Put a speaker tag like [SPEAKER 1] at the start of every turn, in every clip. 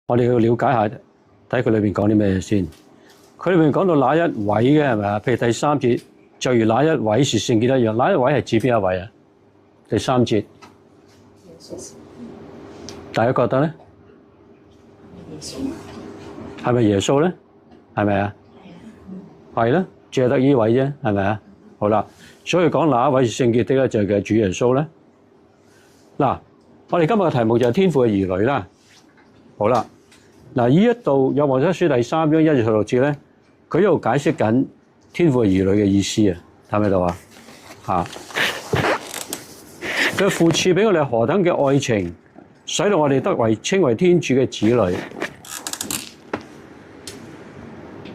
[SPEAKER 1] 我哋要了解下，睇佢裏邊講啲咩先。佢裏邊講到那一位嘅係咪啊？譬如第3節，就如那一位是聖潔一樣，那一位係指邊一位啊？第3節，大家覺得咧？係咪耶穌咧？係咪啊？係啦，只係得呢位啫，係咪啊？好啦，所以講那一位是聖潔的咧，就係主耶穌咧。嗱，我哋今日嘅題目就係天父嘅兒女啦。好啦，嗱，呢一度約翰一書第3章1至6節咧，佢一路解釋緊天父嘅兒女嘅意思啊，睇唔睇到啊？嚇！佢父賜俾我哋何等嘅愛情，使到我哋得稱為天主嘅子女。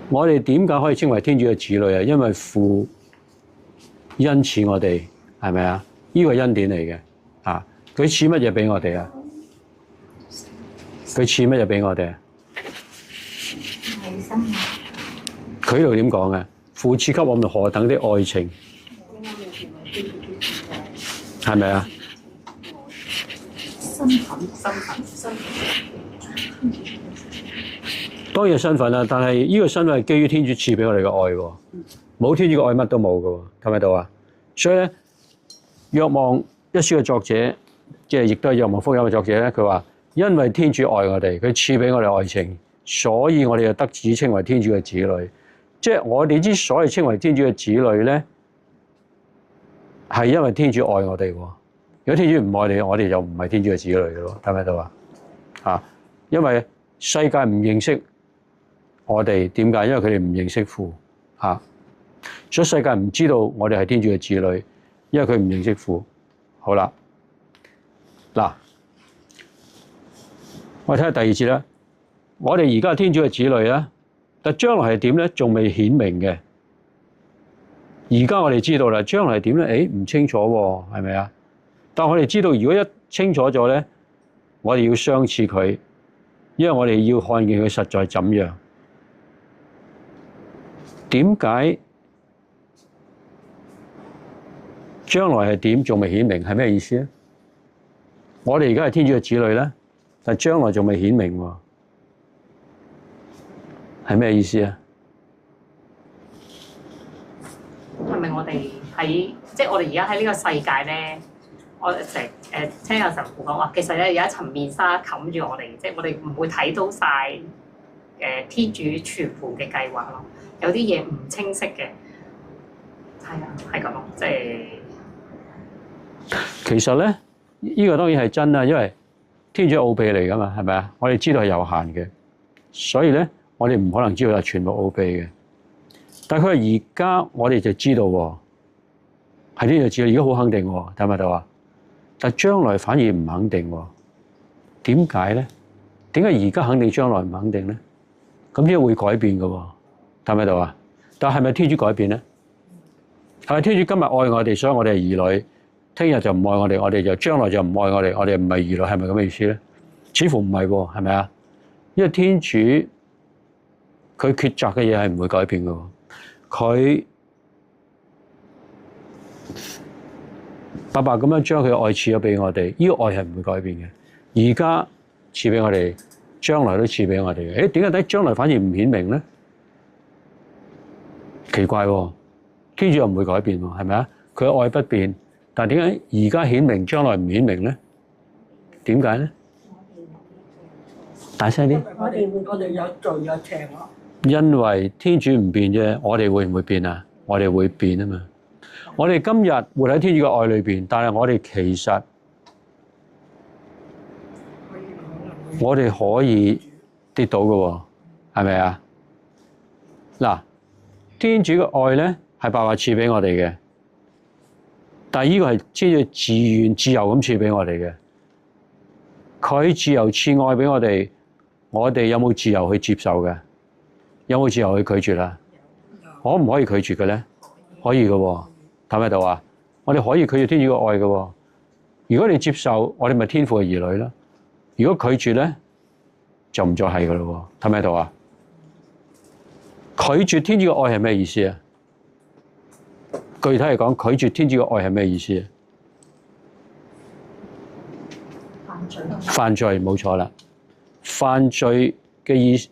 [SPEAKER 1] 我哋點解可以稱為天主嘅子女啊？因為父恩賜我哋，係咪啊？呢個恩典嚟嘅啊！佢賜乜嘢俾我哋啊？佢賜乜嘢俾我哋啊？佢呢度點講嘅？父賜給我們何等的愛情，係咪啊？身份。當然身份啦，但係呢個身份係基於天主賜俾我哋嘅愛喎，冇天主嘅愛乜都冇㗎喎，睇唔睇到啊？所以咧，若望一書嘅作者，即係亦都係若望福音嘅作者咧，佢話因為天主愛我哋，佢賜俾我哋愛情，所以我哋就得子稱為天主嘅子女。即係我哋之所以稱為天主嘅子女咧，係因為天主愛我哋喎。如果天主唔愛你，我哋就唔係天主嘅子女嘅咯，睇唔睇到啊？嚇，因為世界唔認識我哋，點解？因為佢哋唔認識父嚇，所以世界唔知道我哋係天主嘅子女，因為佢唔認識父。好啦，嗱，我睇下第2節啦。我哋而家係天主嘅子女啦，但將來係點咧？仲未顯明嘅。而家我哋知道啦，將來係點咧？唔清楚喎，係咪啊？但我哋知道，如果一清楚咗咧，我哋要相似佢，因為我哋要看見佢實在怎樣。點解將來係點仲未顯明？係咩意思咧？我哋而家係天主嘅子女咧，但將來仲未顯明喎，係咩意思啊？
[SPEAKER 2] 係咪我哋喺即係我哋而家喺呢個世界咧？我成日聽有神父講話，其實咧有一層面紗冚住我哋，即係我哋唔會睇到晒天主全部嘅計劃咯。有啲嘢唔清晰嘅，係啊，係咁咯，即係
[SPEAKER 1] 其實咧，呢個當然係真啦，因為天主奧秘嚟噶嘛，係咪啊？我哋知道係有限嘅，所以咧我哋唔可能知道係全部奧秘嘅。但係佢話而家我哋就知道喎，係呢個知道，而家好肯定喎，睇唔睇到啊？但係將來反而唔肯定喎，點解咧？點解而家肯定將來唔肯定咧？咁呢個會改變嘅喎，睇唔睇到啊？但係咪天主改變咧？係咪天主今日愛我哋，所以我哋係兒女；聽日就唔愛我哋，我哋就將來就唔愛我哋，我哋唔係兒女，係咪咁嘅意思咧？似乎唔係喎，係咪啊？因為天主佢抉擇嘅嘢係唔會改變嘅喎，佢白白咁樣將佢嘅愛賜咗俾我哋，呢個愛係唔會改變嘅。而家賜俾我哋，將來都賜俾我哋嘅。點解睇將來反而唔顯明咧？奇怪喎，天主又唔會改變喎，係咪啊？佢嘅愛不變，但係點解而家顯明，將來唔顯明咧？點解咧？大聲啲！
[SPEAKER 3] 我哋有罪有邪惡。
[SPEAKER 1] 因為天主唔變啫，我哋會唔會變啊？我哋會變啊嘛！我哋今日活喺天主嘅愛裏邊，但係我哋其實我哋可以跌倒嘅喎，係咪啊？嗱，天主嘅愛咧係白白賜俾我哋嘅，但係呢個係天主自願自由咁賜俾我哋嘅。佢自由賜愛俾我哋有冇自由去接受嘅？有冇自由去拒絕啊？可唔可以拒絕嘅咧？可以嘅喎，睇唔睇到啊？我哋可以拒絕天主嘅愛嘅喎。如果你接受，我哋咪天父嘅兒女啦。如果拒絕咧，就唔再係嘅咯喎，睇唔睇到啊？拒絕天主嘅愛係咩意思啊？具體嚟講，拒絕天主嘅愛係咩意思啊？犯罪冇錯啦。犯罪嘅意思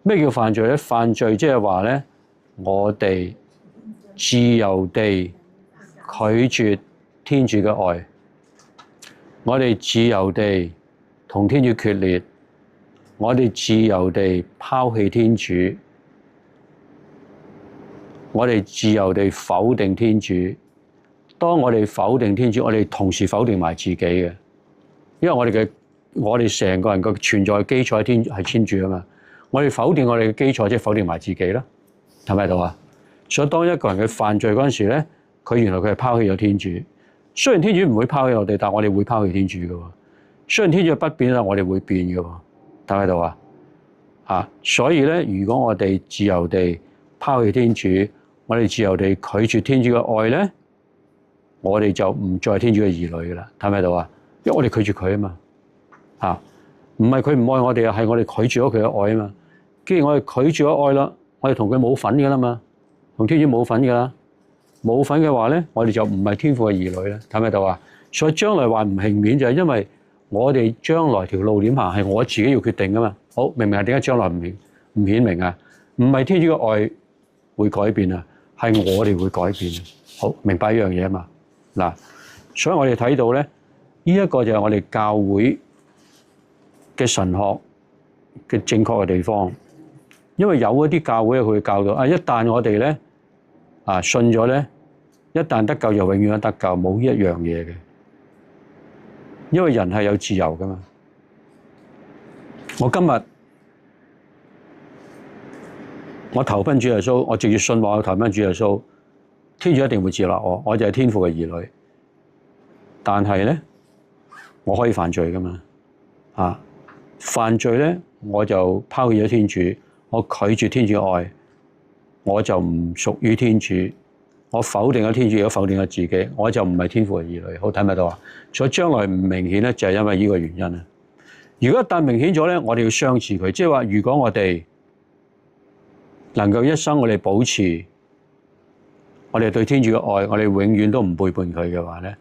[SPEAKER 1] 咩叫犯罪咧？犯罪即係話咧，我哋自由地拒絕天主嘅愛，我哋自由地同天主決裂，我哋自由地拋棄天主，我哋自由地否定天主。當我哋否定天主，我哋同時否定埋自己嘅，因為我哋成個人嘅存在基礎係天主啊嘛。我哋否定我哋嘅基礎，即係否定埋自己啦，係咪到啊？所以當一個人嘅犯罪嗰陣時咧，佢原來佢係拋棄咗天主。雖然天主唔會拋棄我哋，但係我哋會拋棄天主嘅喎。雖然天主不變啦，我哋會變嘅喎，睇唔睇到啊？所以咧，如果我哋自由地拋棄天主，我哋自由地拒絕天主嘅愛咧，我哋就唔再係天主嘅兒女噶啦，睇唔睇到啊？因為我哋拒絕佢啊嘛，唔係佢唔愛我哋啊，係我哋拒絕咗佢嘅愛啊嘛。既然我哋拒絕咗愛啦，我哋同佢冇份噶啦嘛，同天主冇份噶啦，冇份嘅話咧，我哋就唔係天父嘅兒女啦，睇唔睇到啊？所以將來話唔幸免就係因為我哋將來條路點行係我自己要決定噶嘛。好，明唔明啊？點解將來唔顯明啊？唔係天主嘅愛會改變啊，係我哋會改變。好，明白一樣嘢啊嘛。嗱，所以我哋睇到咧，呢一個就係我哋教會嘅神學嘅正確嘅地方，因為有一啲教會佢會教到一旦我哋咧信咗咧，一旦得救就永遠都得救，冇呢一樣嘢嘅，因為人係有自由噶嘛。我今日我投奔主耶穌，我直接信話我投奔主耶穌，天主一定會接納我就係天父嘅兒女。但係咧，我可以犯罪噶嘛？犯罪咧，我就拋棄咗天主，我拒絕天主嘅愛，我就唔屬於天主，我否定咗天主，亦都否定咗自己，我就唔係天父嘅兒女。好，睇唔睇到啊？所以將來唔明顯咧，就係因為呢個原因啊。如果一旦明顯咗咧，我哋要相視佢，即係話，如果我哋能夠一生我哋保持我哋對天主嘅愛，我哋永遠都唔背叛佢嘅話咧，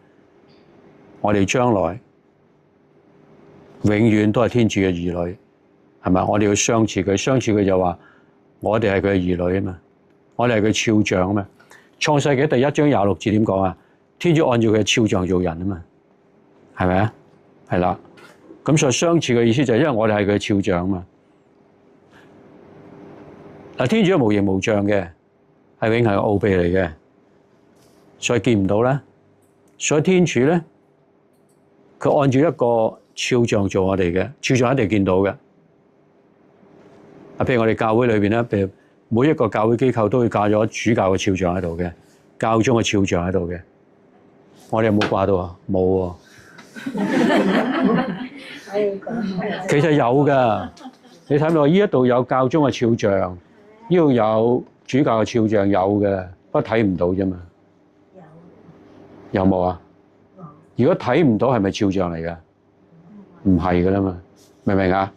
[SPEAKER 1] 我哋將來永遠都係天主嘅兒女，係咪？我哋要相似佢，相似佢就話我哋係佢嘅兒女啊嘛，我哋係佢肖像啊嘛。創世紀第1章26節點講啊？天主按照佢嘅肖像做人啊嘛，係咪啊？係啦。咁所以相似嘅意思就係因為我哋係佢嘅肖像啊嘛。嗱，天主係無形無象嘅，係永恆嘅奧秘嚟嘅，所以見唔到啦。所以天主咧，佢按照一個肖像做我哋嘅，肖像一定見到嘅。譬如我哋教會裏邊咧，譬如每一個教會機構都會掛咗主教嘅肖像喺度嘅，教宗嘅肖像喺度嘅。我哋有冇掛到啊？冇喎。其實有㗎，你睇到呢一度有教宗嘅肖像，呢度有主教嘅肖像，有嘅，不過睇唔到啫嘛。有冇啊？如果睇唔到係咪肖像嚟㗎？唔係㗎啦嘛，明唔明啊？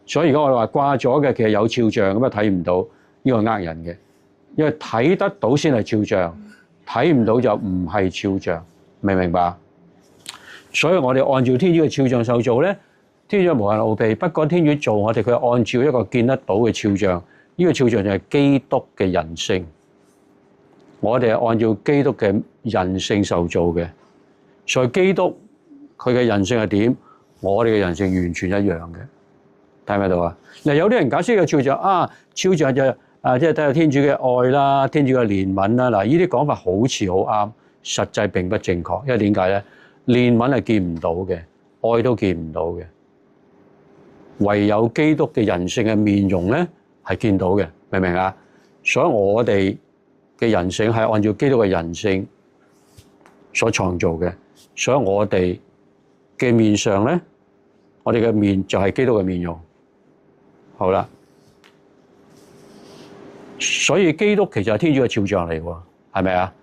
[SPEAKER 1] 所以如果我哋話掛咗嘅，其實有肖像咁啊，睇唔到呢個呃人嘅，因為睇得到先係肖像，睇唔到就唔係肖像，明唔明白？所以我哋按照天主嘅肖像受造咧，天主無限奧秘。不過天主做我哋，佢係按照一個見得到嘅肖像，呢個肖像就係基督嘅人性。我哋係按照基督嘅人性受造嘅，所以基督佢嘅人性係點？我哋嘅人性完全一樣嘅，睇唔睇到啊？嗱，有啲人解釋呢個肖像肖像就即係睇下天主嘅愛啦，天主嘅憐憫啦。嗱，呢啲講法好似好啱，實際並不正確。因為點解咧？憐憫係見唔到嘅，愛都見唔到嘅，唯有基督嘅人性嘅面容咧係見到嘅，明唔明啊？所以我哋嘅人性係按照基督嘅人性所創造嘅，所以我哋嘅面上咧，我哋嘅面就係基督嘅面容。好啦，所以基督其實係天主嘅肖像嚟喎，係咪啊？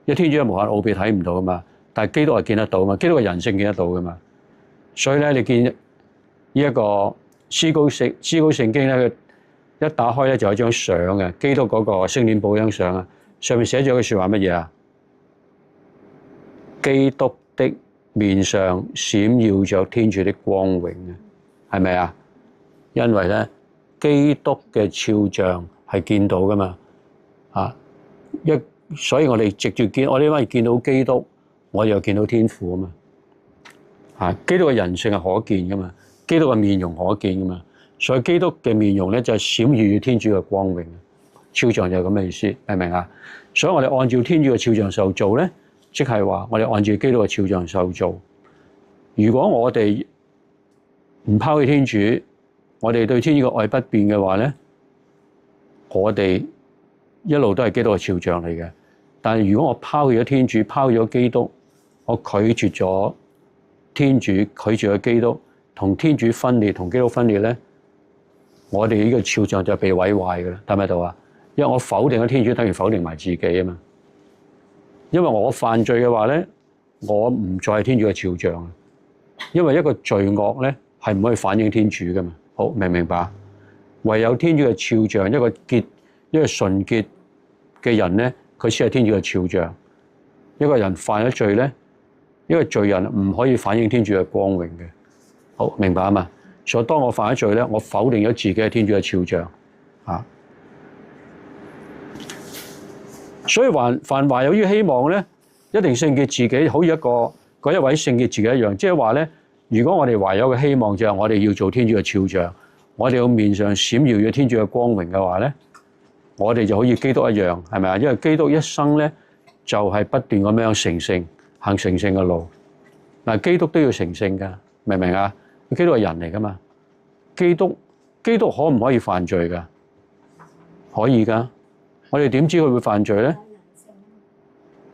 [SPEAKER 1] 因為天主嘅無限奧秘睇唔到噶嘛，但係基督係見得到嘛，基督嘅人性見得到噶嘛。所以咧，你見呢一個思高聖經咧，佢一打開咧就有一張相嘅，基督嗰個聖殿寶張相啊，上面寫咗句説話乜嘢啊？基督的面上閃耀着天主的光榮啊，係咪啊？因為咧基督嘅肖像係見到噶嘛，所以我哋直接見，我哋因為見到基督，我哋又見到天父啊嘛，基督嘅人性係可見噶嘛，基督嘅面容可見噶嘛，所以基督嘅面容咧就係閃耀於天主嘅光榮，肖像就係咁嘅意思，明唔明啊？所以我哋按照天主嘅肖像受造咧，即係話我哋按照基督嘅肖像受造。如果我哋唔拋棄天主，我哋對天主嘅愛不變嘅話咧，我哋一路都係基督嘅肖像嚟嘅。但係如果我拋棄咗天主，拋棄咗基督，我拒絕咗天主，拒絕咗基督，同天主分裂，同基督分裂咧，我哋呢個肖像就被毀壞嘅啦，睇唔睇到啊？因為我否定咗天主，等於否定埋自己啊嘛。因為我犯罪嘅話咧，我唔再係天主嘅肖像啊。因為一個罪惡咧係唔可以反映天主㗎嘛。好，明唔明白？唯有天主嘅肖像，一個純潔嘅人咧，佢先係天主嘅肖像。一個人犯咗罪咧，一個罪人唔可以反映天主嘅光榮嘅。好，明白啊嘛？所以當我犯咗罪咧，我否定咗自己係天主嘅肖像啊。所以凡懷有於希望咧，一定聖潔自己，好似嗰一位聖潔自己一樣。即係話咧，如果我哋懷有嘅希望就係我哋要做天主嘅肖像，我哋要面上閃耀於天主嘅光榮嘅話咧，我哋就好似基督一樣，係咪啊？因為基督一生咧就係不斷咁樣成聖，行成聖嘅路。嗱，基督都要成聖㗎，明唔明啊？基督係人嚟㗎嘛？基督可唔可以犯罪㗎？可以㗎。我哋點知佢會犯罪咧？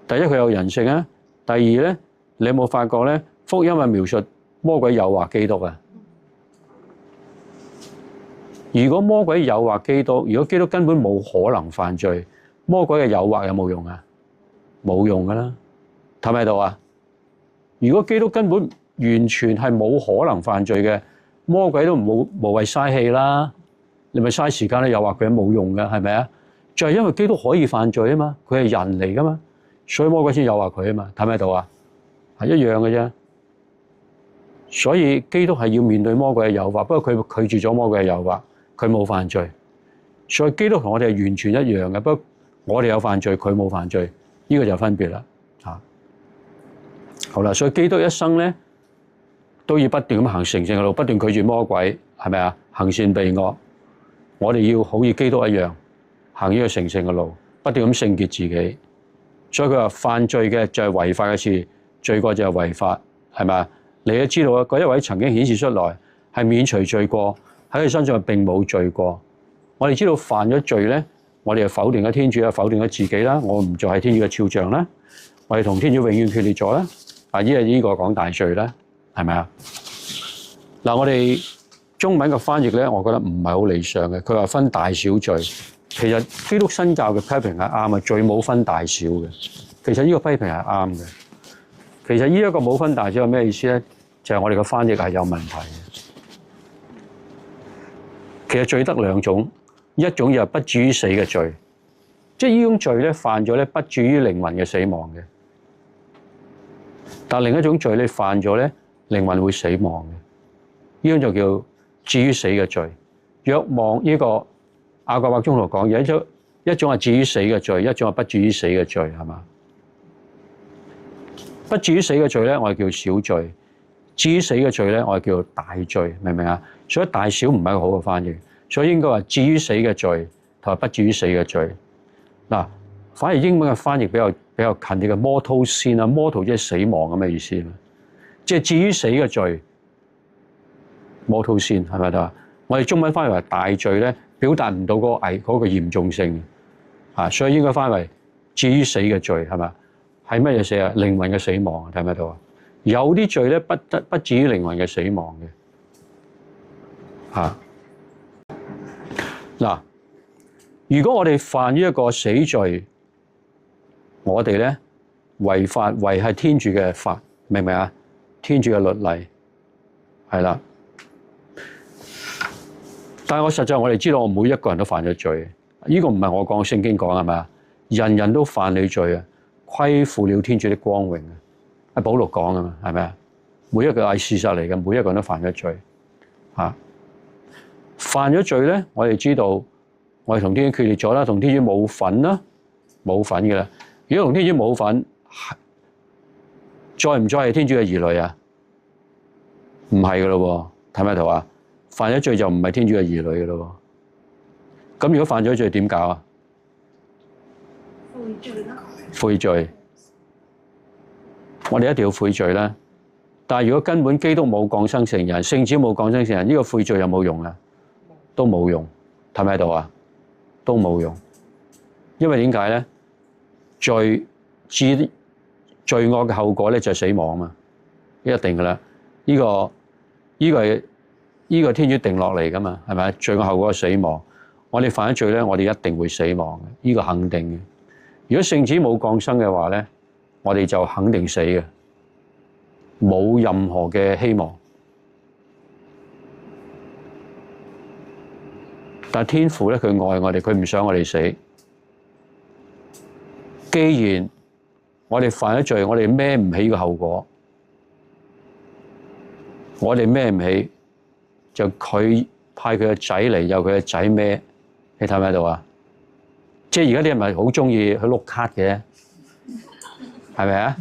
[SPEAKER 1] 第一，佢有人性啊。第二咧，你有冇發覺咧？福音係描述魔鬼誘惑基督啊。如果魔鬼誘惑基督，如果基督根本冇可能犯罪，魔鬼嘅誘惑有冇用啊？冇用㗎啦，睇唔睇到啊？如果基督根本完全係冇可能犯罪嘅，魔鬼都無謂嘥氣啦。你咪嘥時間咧，誘惑佢冇用㗎，係咪啊？就係因為基督可以犯罪啊嘛，佢係人嚟㗎嘛，所以魔鬼先誘惑佢啊嘛，睇唔睇到啊？係一樣嘅啫。所以基督係要面對魔鬼嘅誘惑，不過佢拒絕咗魔鬼嘅誘惑，佢冇犯罪。所以基督同我哋係完全一樣嘅，不過我哋有犯罪，佢冇犯罪，呢個就分別啦。好啦，所以基督一生咧都要不斷咁行成聖嘅路，不斷拒絕魔鬼，係咪啊？行善避惡，我哋要好似基督一樣。行呢個成聖嘅路，不斷咁聖潔自己。所以佢話犯罪嘅就係違法嘅事，罪過就係違法，係咪啊？你都知道啊，嗰一位曾經顯示出來係免除罪過，喺佢身上並冇罪過。我哋知道犯咗罪咧，我哋就否定咗天主啊，否定咗自己啦，我唔再係天主嘅肖像啦，我哋同天主永遠決裂咗啦。呢個講大罪啦，係咪啊？嗱，我哋中文嘅翻譯咧，我覺得唔係好理想嘅。佢話分大小罪。其實基督新教嘅批評係啱啊，罪冇分大小嘅。其實呢個批評係啱嘅。其實呢一個冇分大小係咩意思咧？就係我哋嘅翻譯係有問題嘅。其實罪得兩種，一種就係不至於死嘅罪，即係呢種罪咧犯咗咧不至於靈魂嘅死亡嘅。但另一種罪你犯咗咧，靈魂會死亡嘅。呢種就叫至於死嘅罪。若望呢個雅各伯宗徒講嘢，一種係至於死嘅罪，一種係不至於死嘅罪，係嘛？不至於死嘅罪咧，我哋叫小罪；至於死嘅罪咧，我哋叫大罪，明唔明啊？所以大小唔係一個好嘅翻譯，所以應該話至於死嘅罪同埋不至於死嘅罪。嗱，反而英文嘅翻譯比較近啲嘅 mortal sin 啊，mortal 即係死亡咁嘅意思，即係至於死嘅罪 mortal sin 係咪得？我哋中文翻譯為大罪咧，表達唔到嗰個嚴重性啊，所以應該翻為至於死嘅罪係咪？係乜嘢死啊？靈魂嘅死亡睇唔睇到啊？有啲罪咧不至於靈魂嘅死亡嘅嚇。嗱，如果我哋犯呢一個死罪，我哋咧違係天主嘅法，明唔明啊？天主嘅律例係啦。但係我實際我哋知道，我每一個人都犯咗罪。呢個唔係我講，聖經講係咪啊？人人都犯了罪啊，虧負了天主的光榮啊！係保祿講㗎嘛，係咪啊？每一個係事實嚟嘅，每一個人都犯咗罪嚇。犯咗罪咧，我哋知道我哋同天主決裂咗啦，同天主冇份啦，冇份嘅啦。如果同天主冇份，再唔再係天主嘅兒女啊？唔係嘅咯喎，睇唔睇到啊？犯咗罪就唔係天主嘅兒女嘅咯喎。咁如果犯咗罪點搞啊？
[SPEAKER 2] 悔罪啦。
[SPEAKER 1] 悔罪，我哋一定要悔罪啦。但係如果根本基督冇降生成人，聖子冇降生成人，呢個悔罪有冇用啊？都冇用，睇唔睇到啊？都冇用，因為點解咧？罪惡嘅後果咧就係死亡啊嘛，一定噶啦。呢個係天主定落嚟噶嘛，係咪？罪惡後果係死亡，我哋犯咗罪咧，我哋一定會死亡嘅，呢個肯定嘅。如果聖子冇降生嘅話咧，我哋就肯定死嘅，冇任何嘅希望。但係天父咧，佢愛我哋，佢唔想我哋死。既然我哋犯咗罪，我哋孭唔起個後果，我哋孭唔起，就佢派佢個仔嚟，由佢個仔孭。你睇唔睇到啊？即係而家啲人咪好中意去碌卡嘅，係咪啊？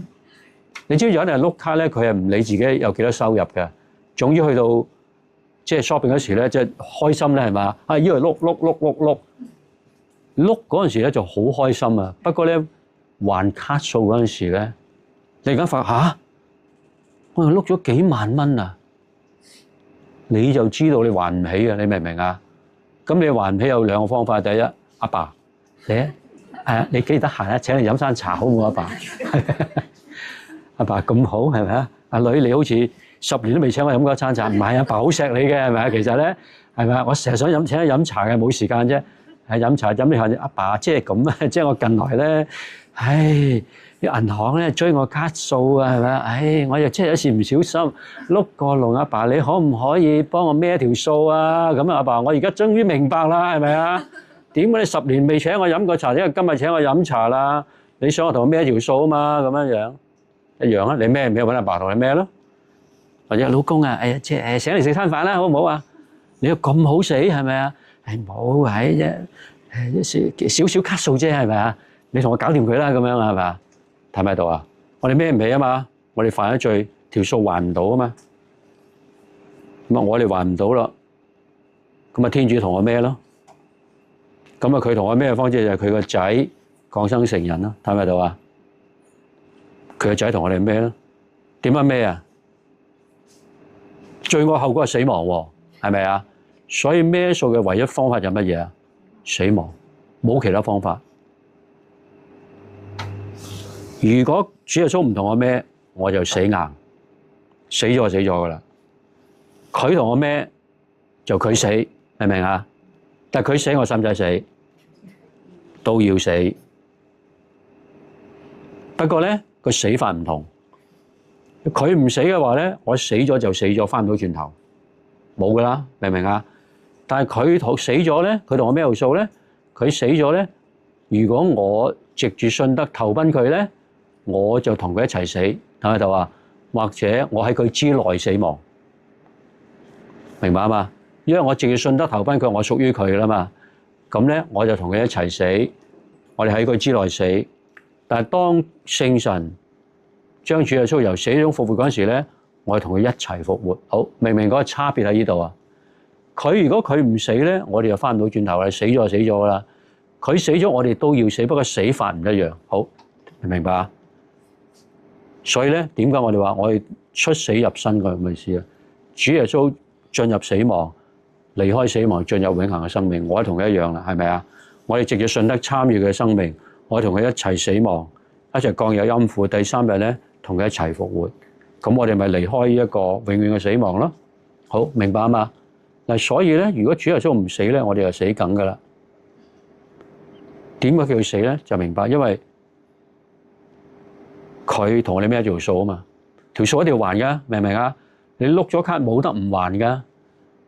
[SPEAKER 1] 你知唔知有啲人碌卡咧，佢係唔理自己有幾多收入嘅，總之去到即係 shopping 嗰時咧，即係開心咧，係嘛？啊，以為碌嗰陣時咧就好開心啊！不過咧還卡數嗰陣時咧，你而家發嚇，我又碌咗幾萬蚊啊！你就知道你還唔起啊！你明唔明啊？咁你還唔起有兩個方法，第一，阿爸，你幾得閒啊？請你飲餐茶好唔好？阿爸，阿爸咁好係咪啊？阿女你好似10年都未請我飲過一餐茶，唔係阿爸好錫你嘅係咪啊？其實咧係咪啊？我成日想請你飲茶嘅，冇時間啫。係飲茶飲你下阿爸，即係咁啊！即係我近來咧，啲銀行咧追我卡數啊，係咪啊？我又即係有時唔小心碌過龍，阿爸你可唔可以幫我孭條數啊？咁啊，阿爸我而家終於明白啦，係咪啊？點解你10年未請我飲過茶，因為今日請我飲茶啦？你想我同我孭條數啊嘛？咁樣一樣啊！你孭唔孭揾阿爸同你孭咯？或者老公啊，即係請你食餐飯啦，好唔好啊？你又咁好死係咪啊？冇啫，少少卡數啫係咪啊？你同我搞掂佢啦，咁樣係咪啊？睇唔睇到啊？我哋孭唔起啊嘛，我哋犯咗罪，條數還唔到啊嘛。咁啊，我哋還唔到啦，咁啊天主同我孭咯。咁啊佢同我孭嘅方式就係佢個仔降生成人啦，睇唔睇到啊？佢個仔同我哋孭咯。點樣孭啊？罪惡後果係死亡喎，係咪啊？所以孭數嘅唯一方法就係乜嘢啊？死亡，冇其他方法。如果主耶穌唔同我孭，我就死硬，死咗就死咗噶啦。佢同我孭就佢死，明唔明啊？但係佢死我使唔使死？都要死。不過咧個死法唔同，佢唔死嘅話咧，我死咗就死咗，翻唔到轉頭，冇噶啦，明唔明啊？但係佢死咗咧，佢同我孭條數咧，佢死咗咧，如果我藉住信德投奔佢咧，我就同佢一齊死，睇唔睇到啊？或者我喺佢之內死亡，明白啊嘛？因為我藉住信德投奔佢，我屬於佢啦嘛。咁咧我就同佢一齊死，我哋喺佢之內死。但係當聖神將主耶穌由死中復活嗰陣時咧，我係同佢一齊復活。好，明唔明嗰個差別喺呢度啊？佢如果佢唔死咧，我哋就翻唔到轉頭啦，死咗就死咗噶啦。佢死咗，我哋都要死，不過死法唔一樣。好，明唔明白啊？所以咧，點解我哋話我哋出死入生嘅咁嘅意思啊？主耶穌進入死亡，離開死亡，進入永恆嘅生命，我係同佢一樣啦，係咪啊？我哋藉住信德參與佢嘅生命，我同佢一齊死亡，一齊降入陰府，第3日咧同佢一齊復活。咁我哋咪離開一個永遠嘅死亡咯。好，明白啊嘛？嗱，所以咧，如果主耶穌唔死咧，我哋就死梗噶啦。點解叫佢死咧？就明白，因為佢同我哋孭條數啊嘛，條數一定要還噶，明唔明啊？你碌咗卡冇得唔還噶，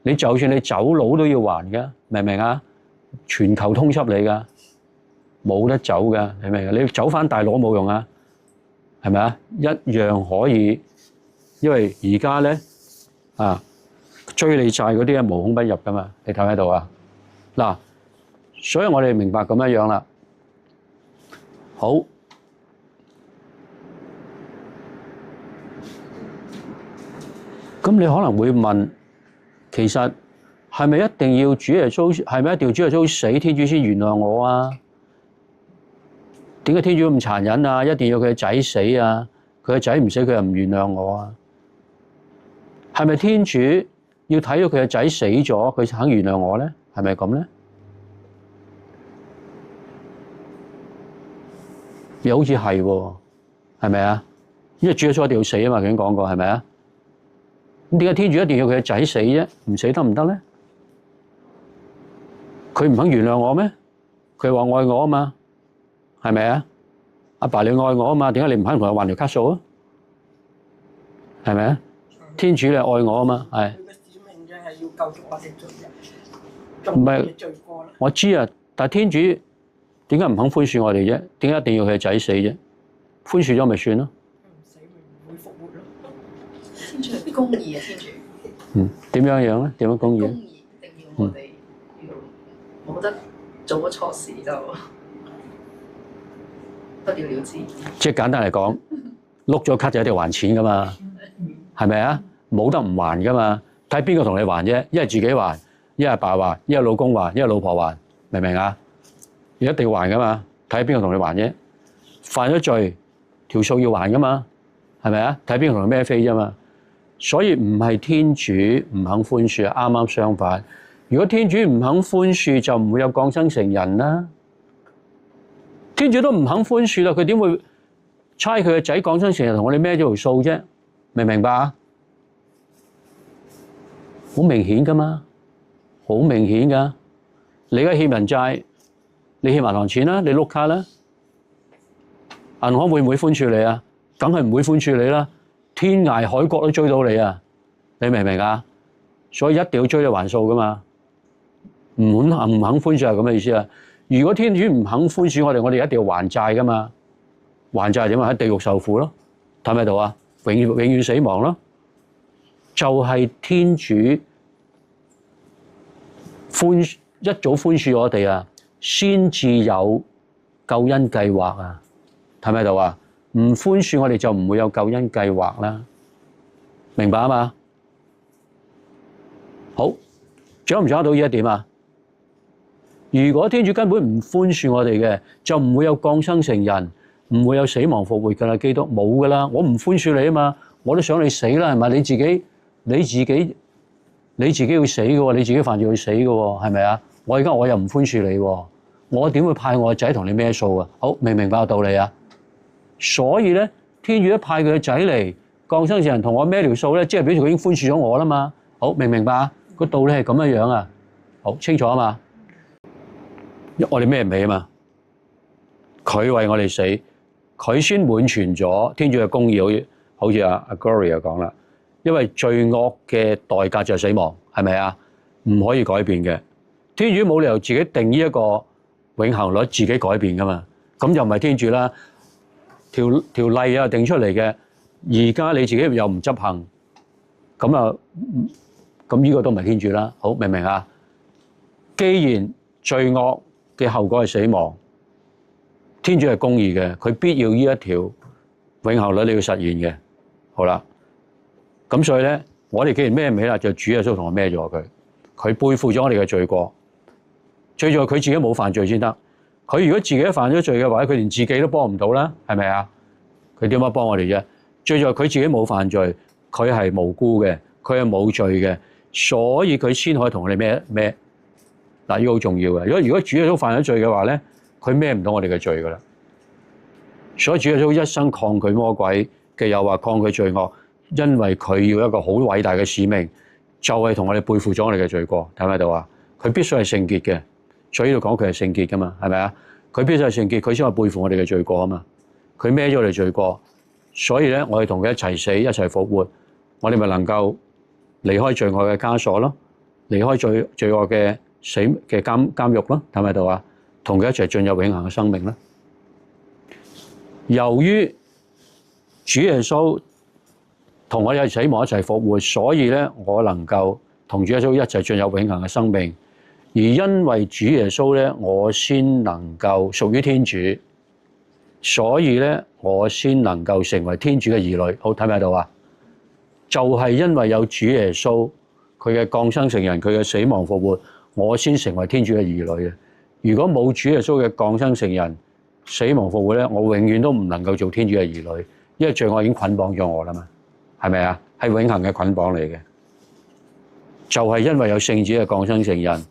[SPEAKER 1] 你就算你走佬都要還噶，明唔明啊？全球通緝你噶，冇得走噶，明唔明啊？你走翻大陸都冇用啊，係咪啊？一樣可以，因為而家咧追你債嗰啲係無孔不入噶嘛？你睇唔睇到啊？嗱，所以我哋明白咁樣啦。好，咁你可能會問，其實係咪一定要主耶穌？係咪一定要主耶穌死，天主先原諒我啊？點解天主咁殘忍啊？一定要佢嘅仔死啊？佢嘅仔唔死，佢又唔原諒我啊？係咪天主要睇到佢嘅仔死咗，佢肯原諒我咧？係咪咁咧？又好似係喎，係咪啊？因為主耶穌一定要死啊嘛，佢已經講過，係咪啊？咁點解天主一定要佢嘅仔死啫？唔死得唔得咧？佢唔肯原諒我咩？佢話愛我啊嘛，係咪啊？阿爸你愛我啊嘛，點解你唔肯同佢還條卡數啊？係咪啊？天主你愛我啊嘛，係。
[SPEAKER 3] 佢嘅使命就係要救贖我哋罪人，
[SPEAKER 1] 唔係
[SPEAKER 3] 做嘅罪過啦。
[SPEAKER 1] 我知啊，但係天主點解唔肯寬恕我哋啫？點解一定要佢嘅仔死啫？寬恕咗咪算咯？
[SPEAKER 3] 唔死咪唔會復活咯。
[SPEAKER 4] 天主係公義啊！天主
[SPEAKER 1] 點樣樣咧？點樣公義
[SPEAKER 4] 公
[SPEAKER 1] 咧？
[SPEAKER 4] 義一定要我哋要，我覺得做咗錯事就不了了之。
[SPEAKER 1] 即係簡單嚟講，碌咗卡就一定還錢噶嘛，係咪啊？冇得唔還噶嘛？睇邊個同你還啫？一係自己還，一係阿爸還，一係老公還，一係老婆還，明唔明啊？你一定要還噶嘛？睇邊個同你還啫？犯咗罪，條數要還噶嘛？係咪啊？睇邊個同你孭飛啫嘛？所以唔係天主唔肯寬恕，啱啱相反。如果天主唔肯寬恕，就唔會有降生成人啦。天主都唔肯寬恕啦，佢點會差佢嘅仔降生成人同我哋孭咗條數啫？明唔明白啊？好明顯噶嘛，好明顯噶。你而家欠人債，你欠銀行錢啦，你碌卡啦，銀行會唔會寬恕你啊？梗係唔會寬恕你啦，天涯海角都追到你啊！你明唔明啊？所以一定要追你還數噶嘛，唔肯寬恕係咁嘅意思啊！如果天主唔肯寬恕我哋一定要還債噶嘛，還債點啊？喺地獄受苦咯，睇唔睇到啊？永遠死亡咯，就係天主一早寬恕我哋啊，先至有救恩計劃啊！睇唔睇到啊？唔寬恕我哋就唔會有救恩計劃啦，明白啊嘛？好，掌唔掌握到呢一點啊？如果天主根本唔寬恕我哋嘅，就唔會有降生成人，唔會有死亡復活㗎啦。基督冇㗎啦，我唔寬恕你啊嘛，我都想你死啦，係咪？你自己要死嘅喎，你自己犯罪要死嘅喎，係咪啊？我而家我又唔寬恕你喎，我點會派我個仔同你孭數啊？好，明唔明白個道理啊？所以咧，天主一派佢個仔嚟降生成人同我孭條數咧，即係表示佢已經寬恕咗我啦嘛。好，明唔明白啊？個道理係咁樣樣啊。好清楚啊嘛。我哋孭唔起啊嘛。佢為我哋死，佢先滿全咗天主嘅公義，好似阿 Gloria 講啦。因為罪惡嘅代價就係死亡，係咪啊？唔可以改變嘅。天主冇理由自己定呢一個永恆律自己改變噶嘛。咁就唔係天主啦。條例啊定出嚟嘅，而家你自己又唔執行，咁呢個都唔係天主啦。好，明唔明啊？既然罪惡嘅後果係死亡，天主係公義嘅，佢必要呢一條永恆律你要實現嘅。好啦，咁所以咧，我哋既然孭唔起啦，就主耶穌同我孭咗佢背負咗我哋嘅罪過，最重要佢自己冇犯罪先得。佢如果自己犯咗罪嘅話，佢連自己都幫唔到啦，係咪啊？佢點樣幫我哋啫？最重要佢自己冇犯罪，佢係無辜嘅，佢係冇罪嘅，所以佢先可以同我哋孭。嗱，呢個好重要嘅。如果主耶穌犯咗罪嘅話咧，佢孭唔到我哋嘅罪噶啦。所以主耶穌一生抗拒魔鬼嘅誘惑，抗拒罪惡，因為佢要一個好偉大嘅使命，就係同我哋背負咗我哋嘅罪過。睇唔睇到啊？佢必須係聖潔嘅。所以呢度講佢係聖潔噶嘛，係咪啊？佢必須係聖潔，佢先可以背負我哋嘅罪過啊嘛。佢孭咗我哋罪過，所以咧，我哋同佢一齊死，一齊復活，我哋咪能夠離開罪惡嘅枷鎖咯，離開罪惡嘅死嘅監獄咯，睇唔睇到啊？同佢一齊進入永恆嘅生命啦。由於主耶穌同我哋一齊死亡，一齊復活，所以咧，我能夠同主耶穌一齊進入永恆嘅生命。而因為主耶穌咧，我先能夠屬於天主，所以咧我先能夠成為天主嘅兒女。好，睇唔睇到啊？就係因為有主耶穌，佢嘅降生成人，佢嘅死亡復活，我先成為天主嘅兒女嘅。如果冇主耶穌嘅降生成人、死亡復活咧，我永遠都唔能夠做天主嘅兒女，因為罪惡已經捆綁咗我啦嘛，係咪啊？係永恆嘅捆綁嚟嘅。就係因為有聖子嘅降生成人，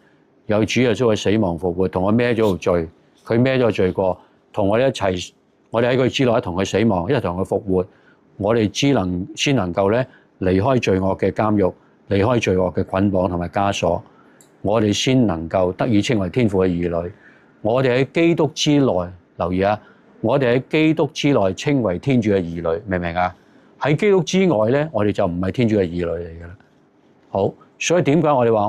[SPEAKER 1] 有主耶穌嘅死亡復活，同我孭咗個罪，佢孭咗罪過，同我哋一齊，我哋喺佢之內一同佢死亡，一同佢復活，我哋先能夠咧離開罪惡嘅監獄，離開罪惡嘅捆綁同埋枷鎖，我哋先能夠得以稱為天父嘅兒女。我哋喺基督之內，留意啊！我哋喺基督之內稱為天主嘅兒女，明唔明啊？喺基督之外咧，我哋就唔係天主嘅兒女嚟噶啦。好，所以點解我哋話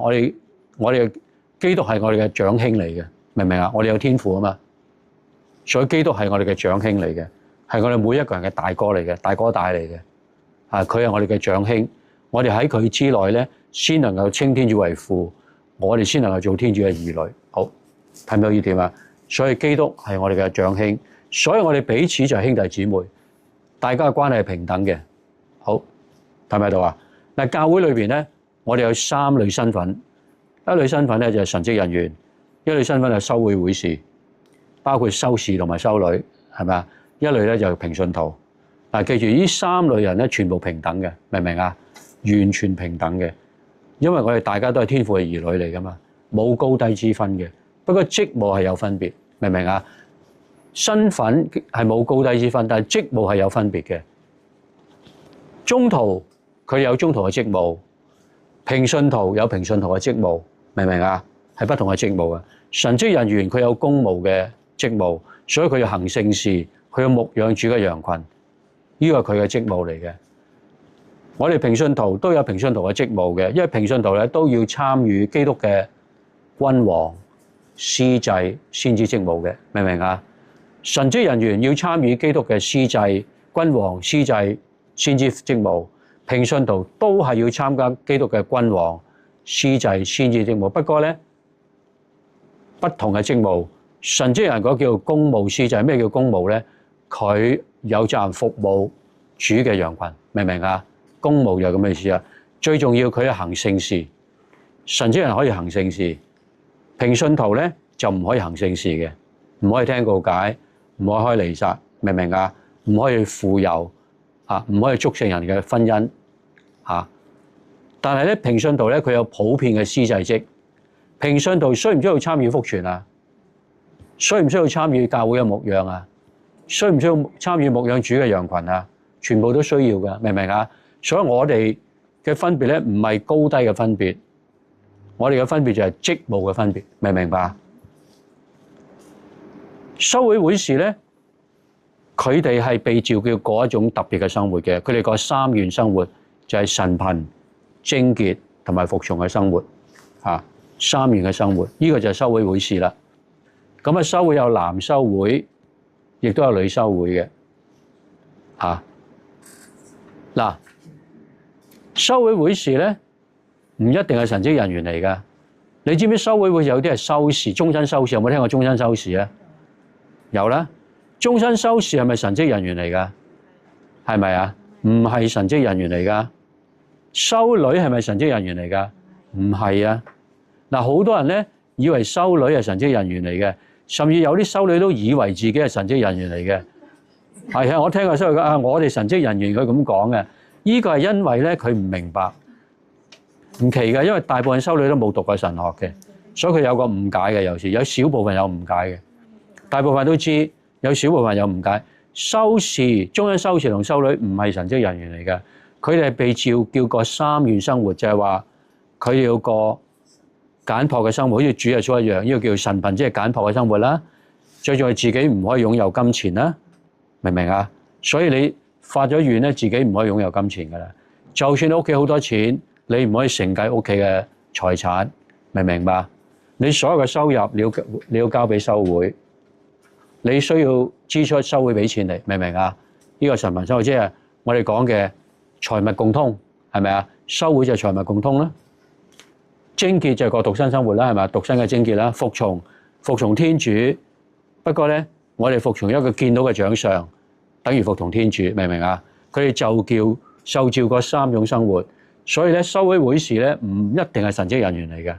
[SPEAKER 1] 我哋基督係我哋嘅長兄嚟嘅，明唔明啊？我哋有天父啊嘛，所以基督係我哋嘅長兄嚟嘅，係我哋每一個人嘅大哥嚟嘅，大哥大嚟嘅。佢係我哋嘅長兄，我哋喺佢之內咧，先能夠稱天主為父，我哋先能夠做天主嘅兒女。好，睇唔到呢點啊？所以基督係我哋嘅長兄，所以我哋彼此就係兄弟姊妹，大家嘅關係係平等嘅。好，睇唔睇到啊？嗱，教會裏邊咧，我哋有三類身份，一類身份咧就係神職人員，一類身份係修會會士，包括修士同埋修女，係咪啊？一類咧就係平信徒。嗱，記住呢三類人咧，全部平等嘅，明唔明啊？完全平等嘅，因為我哋大家都係天父嘅兒女嚟噶嘛，冇高低之分嘅。不過職務係有分別，明唔明啊？身份係冇高低之分，但係職務係有分別嘅。宗徒佢有宗徒嘅職務，平信徒有平信徒嘅職務，明唔明啊？係不同嘅職務啊。神職人員佢有公務嘅職務，所以佢要行聖事，佢要牧養主嘅羊群。呢個係佢嘅職務嚟嘅。我哋平信徒都有平信徒嘅職務嘅，因為平信徒咧都要參與基督嘅君王、司祭、先知職務嘅，明唔明啊？神職人員要參與基督嘅司祭、君王、司祭、先知職務，平信徒都係要參加基督嘅君王、司祭、先知職務。不過咧，不同嘅職務，神職人嗰叫公務司祭。咩叫公務咧？佢有責任服務主嘅羊群，明唔明啊？公務就咁嘅意思啊。最重要佢係行聖事，神職人可以行聖事，平信徒咧就唔可以行聖事嘅，唔可以聽告解，唔可以開彌撒，明唔明啊？唔可以傅油啊，唔可以祝聖人嘅婚姻啊。但係咧，平信徒咧佢有普遍嘅司祭職。平信徒需唔需要參與福傳啊？需唔需要參與教會嘅牧養啊？需唔需要參與牧養主嘅羊群啊？全部都需要嘅，明唔明啊？所以我哋嘅分別咧，唔係高低嘅分別，我哋嘅分別就係職務嘅分別，明唔明白？修會會士咧，佢哋係被召叫過一種特別嘅生活嘅，佢哋個三願生活就係神貧、貞潔同埋服從嘅生活啊，三願嘅生活，呢個就係修會會士啦。咁啊，修會有男修會，亦都有女修會嘅，嗱，修會會士咧唔一定係神職人員嚟噶。你知唔知修會會有啲係修士，終身修士？有冇聽過終身修士啊？有啦，終身修士係咪神職人員嚟噶？係咪啊？唔係神職人員嚟噶。修女係咪神職人員嚟噶？唔係啊。嗱，好多人咧以為修女係神職人員嚟嘅，甚至有啲修女都以為自己係神職人員嚟嘅。係啊，我聽過修女講啊，我哋神職人員，佢咁講嘅。呢個係因為咧佢唔明白，唔奇嘅，因為大部分修女都冇讀過神學嘅，所以佢有個誤解嘅。有時有少部分有誤解嘅，大部分都知，有少部分有誤解。修士、終身修士同修女唔係神職人員嚟嘅，佢哋係被召叫過三願生活，就係話佢哋要過簡樸嘅生活，好似主耶穌一樣，呢個叫神貧，即係簡樸嘅生活啦。最重要係自己唔可以擁有金錢啦，明唔明啊？所以你發咗願咧，自己唔可以擁有金錢噶啦。就算你屋企好多錢，你唔可以承繼屋企嘅財產，明唔明白？你所有嘅收入你要交俾修會，你需要支出修會俾錢你，明唔明啊？呢個神貧生活即係我哋講嘅財物共通，係咪啊？修會就係財物共通啦。貞潔就係個獨身生活啦，係咪？獨身嘅貞潔啦，服從天主。不過咧，我哋服從一個見到嘅長相，等於服從天主，明唔明啊？佢哋就叫受召嗰3種生活。所以咧，修會會士咧唔一定係神職人員嚟嘅。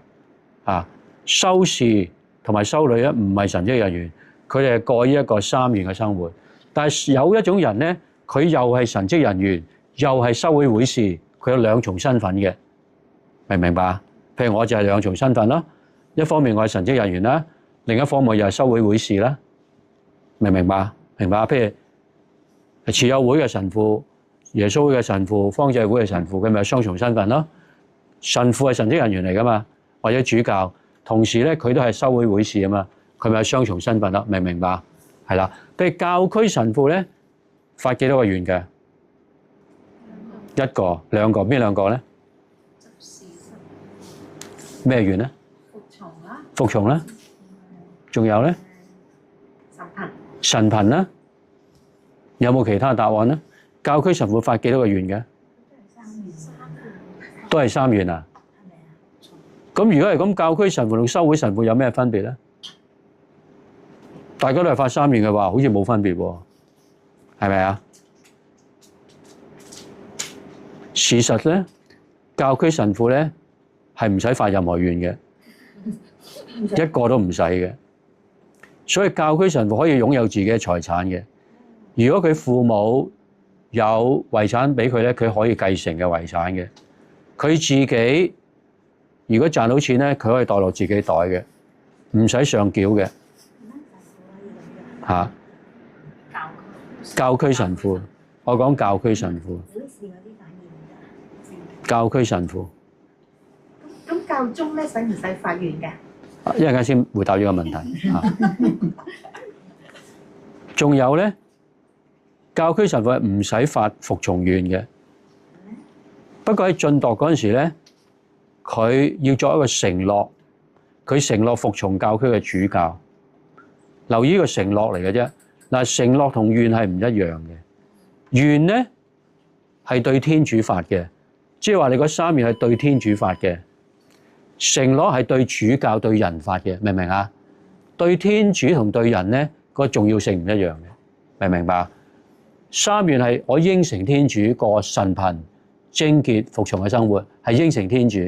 [SPEAKER 1] 啊，修士同埋修女咧唔係神職人員，佢哋係過呢一個3元嘅生活。但係有一種人咧，佢又係神職人員，又係修會會士，佢有2重身份嘅，明唔明白？譬如我就係2重身份啦，一方面我係神職人員啦，另一方面又係修會會士啦，明唔明白？明白？譬如慈幼會嘅神父、耶穌會嘅神父、方濟會嘅神父，佢咪有雙重身份咯？神父係神職人員嚟噶嘛，或者主教，同時咧佢都係修會會士啊嘛，佢咪有雙重身份咯？明唔明白？係啦，譬如教區神父咧，發幾多個願嘅？1個、2個，邊2個咧？咩願咧？服從啦，仲有咧？神貧啦，有冇其他答案咧？教區神父發幾多個願嘅？都係3願啊！咁如果係咁，教區神父同修會神父有咩分別咧？大家都係發3願嘅話，好似冇分別喎，係咪啊？事實咧，教區神父咧係唔使發任何願嘅，一個都唔使嘅。所以教區神父可以擁有自己嘅財產嘅。如果佢父母有遺產俾佢咧，佢可以繼承嘅遺產嘅。佢自己如果賺到錢咧，佢可以袋落自己袋嘅，唔使上繳嘅。嚇！教區神父，我講教區神父。教區神父。
[SPEAKER 5] 咁教宗咧，使唔使發願嘅？
[SPEAKER 1] 一陣間先回答呢個問題。仲有咧，教區神父係唔使發服從願嘅。不過喺晉鐸嗰陣時咧，佢要作一個承諾，佢承諾服從教區嘅主教。留意呢個承諾嚟嘅啫。嗱，承諾同願係唔一樣嘅。願咧係對天主發嘅，即係話你嗰3願係對天主發嘅。承諾係對主教對人發嘅，明唔明啊？對天主同對人咧個重要性唔一樣嘅，明唔明白？3願係我應承天主過神貧、貞潔、服從嘅生活，係應承天主。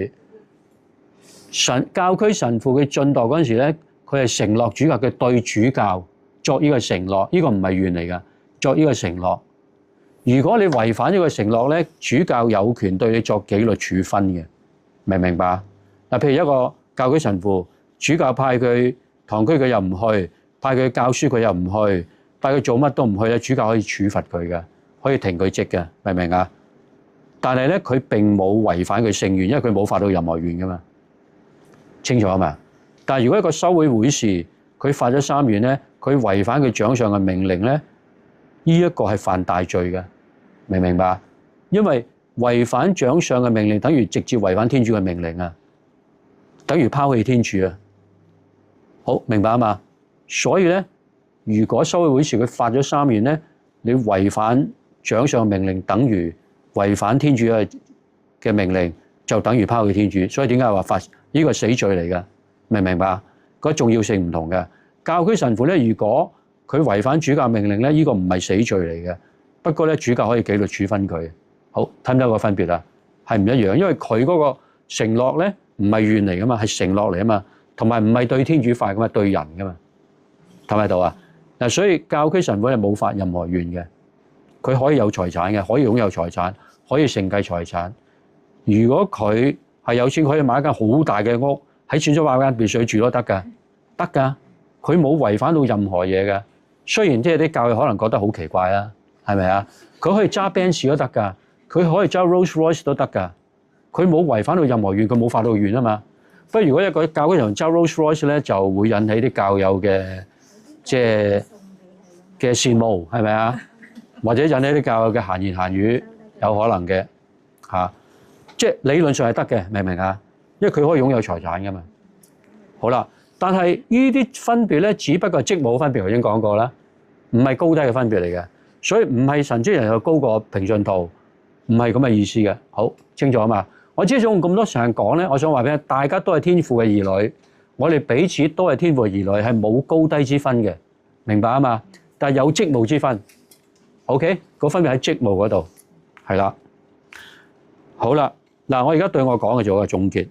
[SPEAKER 1] 教區神父嘅晉鐸嗰陣時咧，佢係承諾主教嘅對主教作呢個承諾，呢個唔係願嚟㗎，作呢個承諾。如果你違反呢個承諾咧，主教有權對你作紀律處分嘅，明唔明白？嗱，譬如一個教區神父，主教派佢堂區佢又唔去，派佢教書佢又唔去，派佢做乜都唔去咧，主教可以處罰佢嘅，可以停佢職嘅，明唔明啊？但係咧，佢並冇違反佢聖願，因為佢冇發到任何願噶嘛，清楚啊嘛？但係如果一個修會會士佢發咗3願咧，佢違反佢長上嘅命令咧，呢一個係犯大罪嘅，明唔明白？因為違反長上嘅命令，等於直接違反天主嘅命令啊！等於拋棄天主啊！好明白啊嘛？所以咧，如果修會會士佢發咗3願咧，你違反長上命令，等於違反天主嘅命令，就等於拋棄天主。所以點解話發呢個死罪嚟㗎？明唔明白？個重要性唔同嘅。教區神父咧，如果佢違反主教命令咧，呢個唔係死罪嚟嘅。不過咧，主教可以紀律處分佢。好，睇唔睇到個分別啊？係唔一樣，因為佢嗰個承諾咧。唔係願嚟噶嘛，係承諾嚟啊嘛，同埋唔係對天主發噶嘛，對人噶嘛，睇唔睇到啊？嗱，所以教區神父係冇發任何願嘅，佢可以有財產嘅，可以擁有財產，可以承繼財產。如果佢係有錢，可以買一間好大嘅屋，喺淺水灣間別墅住都得㗎，得㗎。佢冇違反到任何嘢嘅。雖然即係啲教友可能覺得好奇怪啊，係咪啊？佢可以揸 Benz 都得㗎，佢可以揸 Rolls Royce 都得㗎。佢冇違反到任何願，佢冇發到願啊嘛。不過如果一個教區人揸 Rolls Royce 咧，就會引起啲教友嘅即係嘅羨慕，係咪啊？或者引起啲教友嘅閒言閒語，有可能嘅嚇。即係理論上係得嘅，明唔明啊？因為佢可以擁有財產噶嘛。好啦，但係呢啲分別咧，只不過係職務分別，頭先講過啦，唔係高低嘅分別嚟嘅。所以唔係神職人又高過平信徒，唔係咁嘅意思嘅。好清楚啊嘛。我之所以用咁多時間講咧，我想話俾你，大家都係天父嘅兒女，我哋彼此都係天父嘅兒女，係冇高低之分嘅，明白啊嘛？但係有職務之分 ，OK？ 個分別喺職務嗰度，係啦。好啦，嗱，我而家對我講嘅做一個總結。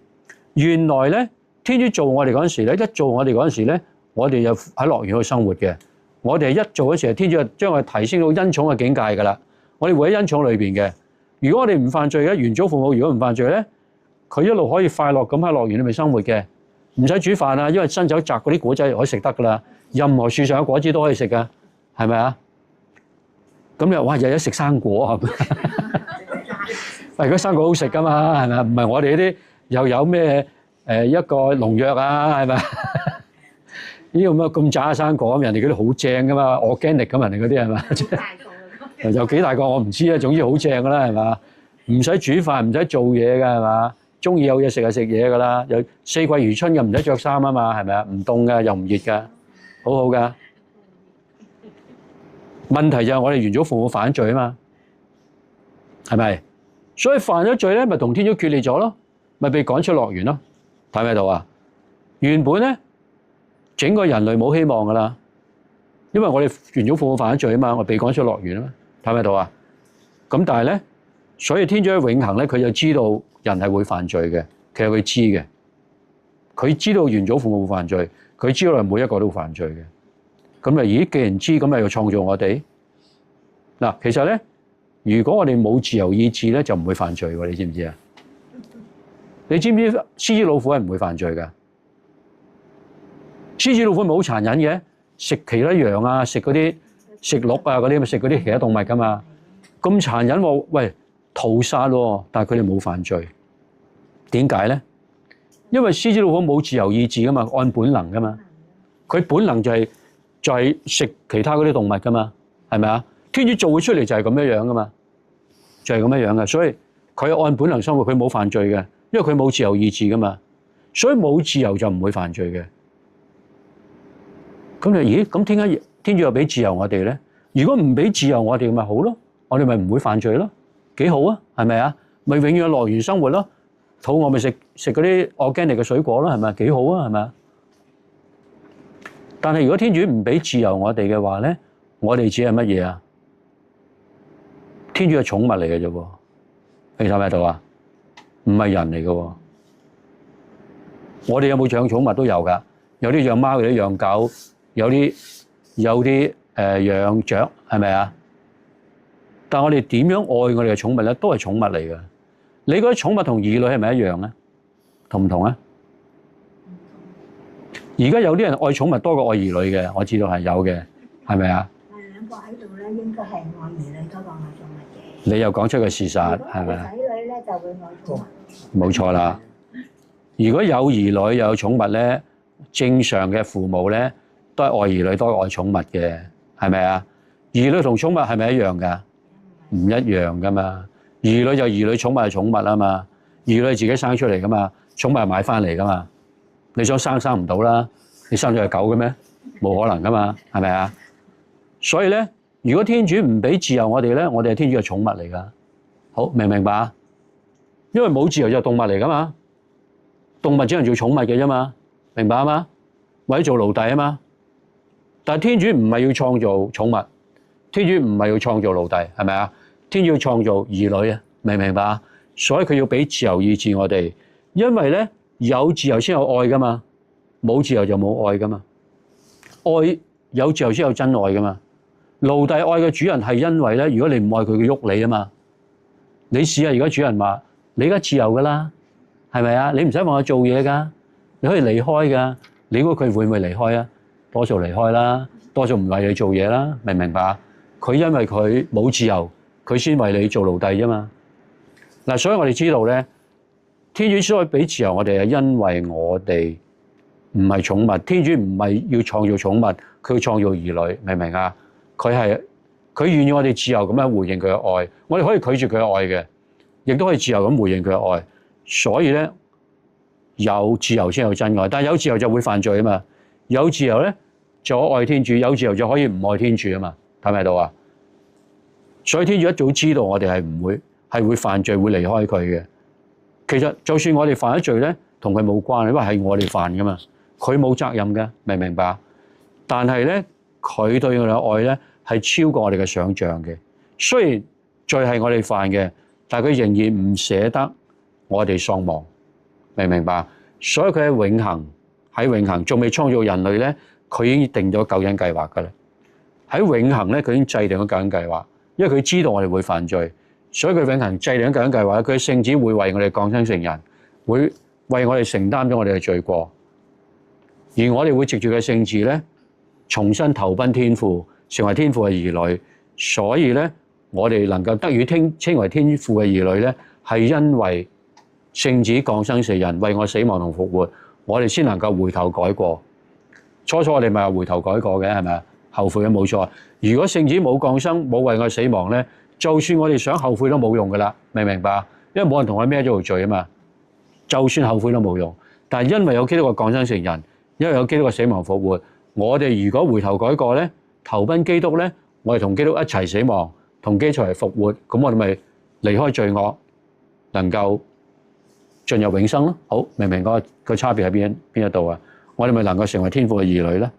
[SPEAKER 1] 原來咧，天主做我哋嗰陣時咧，一做我哋嗰陣時咧，我哋就喺樂園去生活嘅。我哋一做嗰時，天主就將我哋提升到恩寵嘅境界㗎啦。我哋活喺恩寵裏邊嘅。如果我哋唔犯罪咧，原祖父母如果唔犯罪咧，佢一路可以快樂咁喺樂園裏面生活嘅，唔使煮飯啊，因為伸手摘嗰啲果仔可以食得㗎啦。任何樹上嘅果子都可以食㗎，係咪啊？咁又哇，日日食生果啊！喂，如果生果好食㗎嘛，係咪啊？唔係我哋呢啲又有咩一個農藥啊，係咪？呢個咁渣嘅生果，人哋嗰啲好正㗎嘛，organic咁人哋嗰啲係咪？有幾大個我唔知啊，總之好正㗎啦，係嘛？唔使煮飯，唔使做嘢㗎，係嘛？中意有嘢食就食嘢㗎啦。有四季如春嘅，唔使着衫啊嘛，係咪啊？唔凍㗎，又唔熱㗎，好好㗎。問題就係我哋原祖父母犯罪啊嘛，係咪？所以犯咗罪咧，咪同天主決裂咗咯，咪被趕出樂園咯。睇唔睇到啊？原本咧，整個人類冇希望㗎啦，因為我哋原祖父母犯咗罪啊嘛，我被趕出樂園啊嘛。睇唔睇到啊？咁但係咧，所以天主喺永恆咧，佢就知道人係會犯罪嘅，其實佢知嘅，佢知道原祖父母會犯罪，佢知道每一個都會犯罪嘅。咁啊，咦？既然知，咁咪要創造我哋嗱。其實咧，如果我哋冇自由意志咧，就唔會犯罪喎。你知唔知啊？你知唔知獅子老虎係唔會犯罪㗎？獅子老虎咪好殘忍嘅，食其他羊啊，食嗰啲食鹿啊嗰啲，咪食嗰啲其他動物㗎嘛。咁殘忍喎，喂，屠殺喎，但係佢哋冇犯罪。點解咧？因為獅子老虎冇自由意志㗎嘛，按本能㗎嘛。佢本能就係食其他嗰啲動物㗎嘛，係咪啊？天主做佢出嚟就係咁樣樣㗎嘛，就係咁樣樣嘅。所以佢按本能生活，佢冇犯罪嘅，因為佢冇自由意志㗎嘛。所以冇自由就唔會犯罪嘅。咁你咦？咁點解天主又俾自由我哋咧？如果唔俾自由我哋咪好咯，我哋咪唔會犯罪咯，幾好啊？係咪啊？咪永遠樂園生活咯，肚餓咪食嗰啲 organic 嘅水果咯，係咪？幾好啊？係咪啊？但係如果天主唔俾自由我哋嘅話咧，我哋只係乜嘢啊？天主係寵物嚟嘅啫喎，你睇唔睇到啊？唔係人嚟嘅喎。我哋有冇養寵物都有㗎，有啲養貓，有啲養狗，有啲養雀，係咪啊？但係我哋點樣愛我哋嘅寵物咧？都係寵物嚟嘅。你覺得寵物同兒女係咪一樣咧？同唔同啊？而家有啲人愛寵物多過愛兒女嘅，我知道係有嘅，係咪啊？
[SPEAKER 5] 兩個喺度咧，應該係愛兒女多過愛寵物嘅。
[SPEAKER 1] 你又講出個事實，係咪啊？
[SPEAKER 5] 仔女咧就會愛寵物。
[SPEAKER 1] 冇錯啦。如果有兒女又有寵物咧，正常嘅父母咧都係愛兒女多過愛寵物嘅，係咪啊？兒女同寵物係咪一樣㗎？唔一樣㗎嘛。兒女就兒女，寵物係寵物啊嘛。兒女係自己生出嚟㗎嘛，寵物係買翻嚟㗎嘛。你想生唔到啦，你生咗隻狗嘅咩？冇可能㗎嘛，係咪啊？所以咧，如果天主唔俾自由我哋咧，我哋係天主嘅寵物嚟㗎。好，明唔明白啊？因為冇自由就係動物嚟㗎嘛，動物只能做寵物嘅啫嘛，明白啊嘛？或者做奴隸啊嘛。但係天主唔係要創造寵物，天主唔係要創造奴隸，係咪啊？天主要創造兒女啊，明唔明白啊？所以佢要俾自由意志我哋，因為咧。有自由先有愛㗎嘛，冇自由就冇愛㗎嘛。愛有自由先有真愛㗎嘛。奴隸愛嘅主人係因為咧，如果你唔愛佢，佢喐你啊嘛。你試下而家主人話：你而家自由㗎啦，係咪啊？你唔使話我做嘢㗎，你可以離開㗎。你估佢會唔會離開啊？多數離開啦，多數唔為你做嘢啦，明唔明白？佢因為佢冇自由，佢先為你做奴隸啫嘛。嗱，所以我哋知道咧。天主所以俾自由我哋係因為我哋唔係寵物，天主唔係要創造寵物，佢要創造兒女，明唔明啊？佢願意我哋自由咁樣回應佢嘅愛，我哋可以拒絕佢嘅愛嘅，亦都可以自由咁回應佢嘅愛。所以咧，有自由先有真愛，但係有自由就會犯罪啊嘛。有自由咧就可愛天主，有自由就可以唔愛天主啊嘛。睇唔睇到啊？所以天主一早知道我哋係會犯罪，會離開佢嘅。其實就算我哋犯咗罪咧，同佢冇關係，因為係我哋犯噶嘛，佢冇責任嘅，明唔明白？但係咧，佢對我哋嘅愛咧係超過我哋嘅想像嘅。雖然罪係我哋犯嘅，但係佢仍然唔捨得我哋喪亡，明唔明白？所以佢喺永恆仲未創造人類咧，佢已經定咗救恩計劃㗎啦。喺永恆咧，佢已經制定咗救恩計劃，因為佢知道我哋會犯罪，所以佢永恆制定咗救恩計劃。佢嘅聖子會為我哋降生成人，會為我哋承擔咗我哋嘅罪過，而我哋會藉住佢嘅聖子咧，重新投奔天父，成為天父嘅兒女。所以咧，我哋能夠得以稱為天父嘅兒女咧，係因為聖子降生成人，為我死亡同復活，我哋先能夠回頭改過。初我哋咪話回頭改過嘅，係咪啊？後悔都冇錯。如果聖子冇降生，冇為我死亡咧，就算我哋想後悔都冇用噶啦，明唔明白？因為冇人同我孭咗條罪啊嘛。就算後悔都冇用。但係因為有基督嘅降生成人，因為有基督嘅死亡復活，我哋如果回頭改過咧，投奔基督咧，我哋同基督一齊死亡，同基督一齊復活，咁我哋咪離開罪惡，能夠進入永生咯。好，明唔明個差別喺邊一度啊？我哋咪能夠成為天父嘅兒女咧？